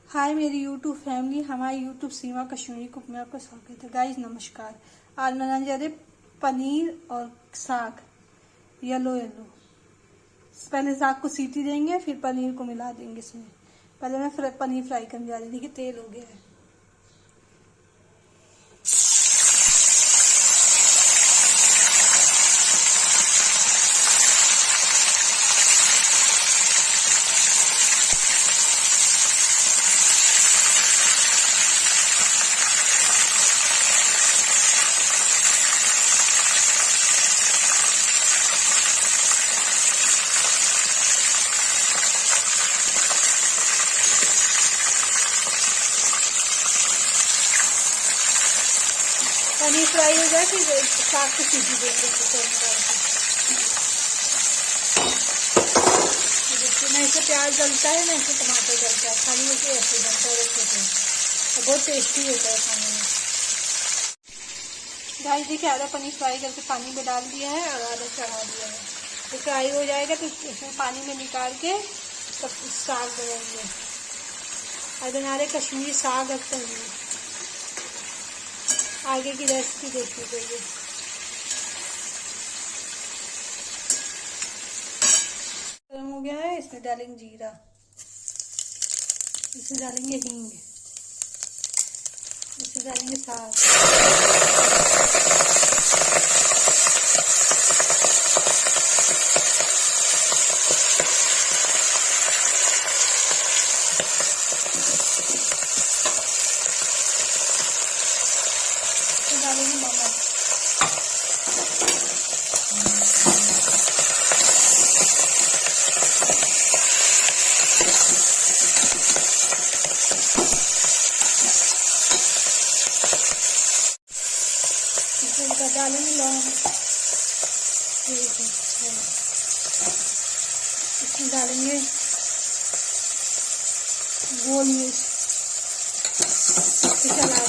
हाय मेरी YouTube family, हमारी YouTube सीमा Kashmiri cook में आपका स्वागत है। गाइस नमस्कार। आज बनाने जा रहे पनीर और साग येलो येलो। पहले साग को सीटी देंगे, फिर पनीर को मिला देंगे इसमें। पहले मैं पनीर फ्राई करने जा रही हूँ। देखिए तेल हो गया है। पनीर फ्राई हो जाए फिर साग को सीटी देंगे। देखिए ना इसे प्याज डलता है, ना इसे टमाटर डलता है, खाली इसे ऐसे डलता है। तो बहुत टेस्टी होता है खाने में। गाइस देखिए आधा पनीर फ्राई करके पानी में डाल दिया है और आधा चढ़ा दिया है। तो फ्राई हो जाएगा तो इसमें पानी में निकाल के तब साग बनाएंगे। और बना रहे कश्मीरी साग और पनीर। आगे की रेसिपी देखनी चाहिए। गर्म हो गया है, इसमें डालेंगे जीरा, इसमें डालेंगे हींग, इसमें डालेंगे साग, डालेंगे नमक, डालेंगे लौंग, इसमें डालेंगे गोल मिर्च, चला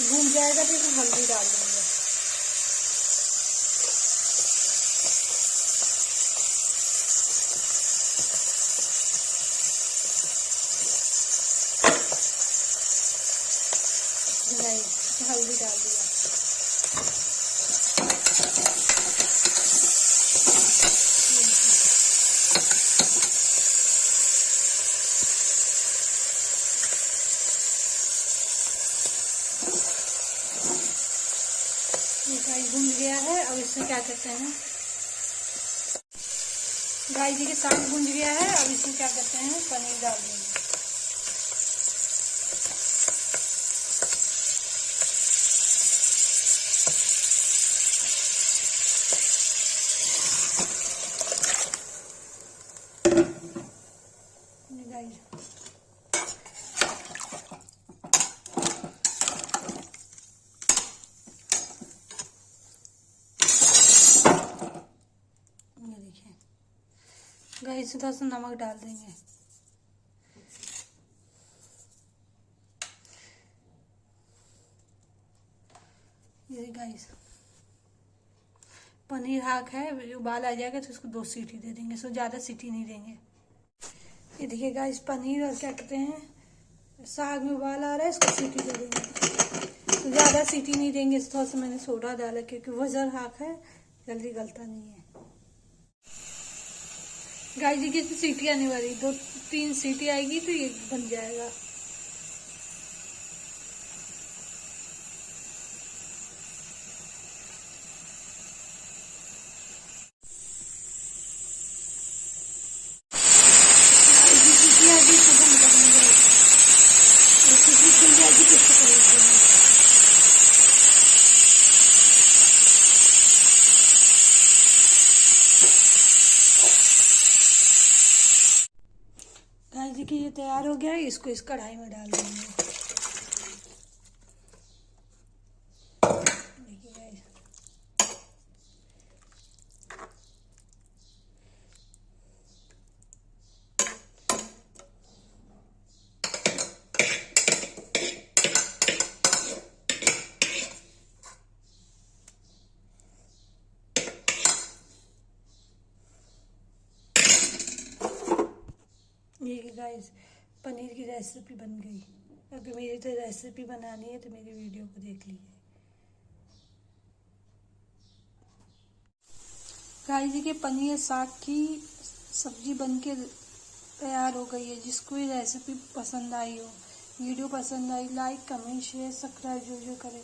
भून जाएगा तो इसमें हल्दी डाल देंगे। हल्दी डाल दिया। गाइस भून गया है। अब इसमें क्या करते हैं, गाइस देखिए साग भून गया है। अब इसमें क्या करते हैं, पनीर डाल देंगे। गाइस थोड़ा सा नमक डाल देंगे। ये गाइस पनीर हाक है, उबाल आ जाएगा तो इसको 2 सीटी दे देंगे। इसको ज़्यादा सीटी नहीं देंगे। ये देखिए गाइस पनीर और क्या कहते हैं साग में उबाल आ रहा है, इसको सीटी दे देंगे। तो ज़्यादा सीटी नहीं देंगे। थोड़ा सा मैंने सोडा डाला क्योंकि वजर हाक है, जल्दी गलता नहीं है। गाइस देखिए इसमें सीटी आने वाली, 2-3 सीटी आएगी तो ये बन जाएगा। सीटी आएगी तो बंद कर देंगे। सीटी खुल जाएगी तो इसको करेंगे। गाइस देखिए ये तैयार हो गया है। इसको इस कढ़ाई में डाल देंगे। देखिए गाइस ये गाइस पनीर की रेसिपी बन गई। अगर मेरी तो रेसिपी बनानी है तो मेरी वीडियो को देख लीजिए। गाइस देखिए पनीर साग की सब्जी बन के तैयार हो गई है। जिसको ये रेसिपी पसंद आई हो, वीडियो पसंद आई, लाइक कमेंट शेयर सब्सक्राइब जो करे।